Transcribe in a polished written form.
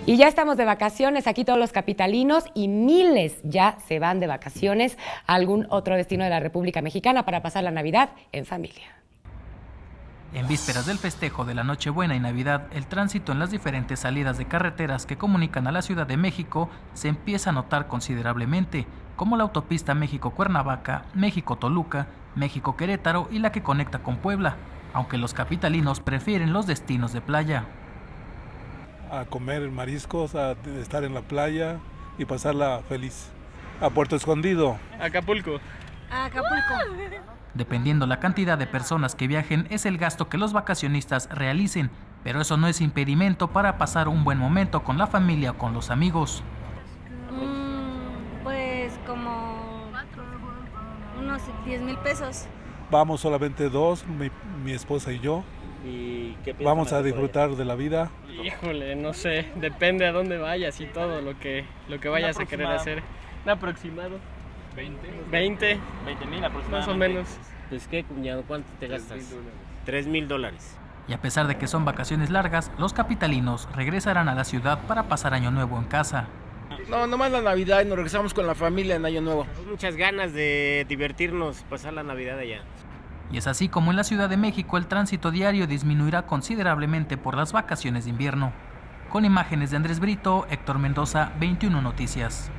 Y ya estamos de vacaciones aquí todos los capitalinos y miles ya se van de vacaciones a algún otro destino de la República Mexicana para pasar la Navidad en familia. En vísperas del festejo de la Nochebuena y Navidad, el tránsito en las diferentes salidas de carreteras que comunican a la Ciudad de México se empieza a notar considerablemente, como la autopista México-Cuernavaca, México-Toluca, México-Querétaro y la que conecta con Puebla, aunque los capitalinos prefieren los destinos de playa. A comer mariscos, a estar en la playa y pasarla feliz. A Puerto Escondido. Acapulco. A Acapulco. Dependiendo la cantidad de personas que viajen, es el gasto que los vacacionistas realicen, pero eso no es impedimento para pasar un buen momento con la familia o con los amigos. Pues como unos 10,000 pesos. Vamos solamente dos, mi esposa y yo. ¿Y qué Vamos a disfrutar de la vida. Híjole, no sé, depende a dónde vayas y todo lo que vayas a querer hacer. Un aproximado. 20 mil aproximadamente. Más o menos. Pues qué, cuñado, ¿cuánto te gastas? $3,000. Y a pesar de que son vacaciones largas, los capitalinos regresarán a la ciudad para pasar Año Nuevo en casa. No, nomás la Navidad y nos regresamos con la familia en Año Nuevo. Muchas ganas de divertirnos, pasar la Navidad allá. Y es así como en la Ciudad de México el tránsito diario disminuirá considerablemente por las vacaciones de invierno. Con imágenes de Andrés Brito, Héctor Mendoza, 21 Noticias.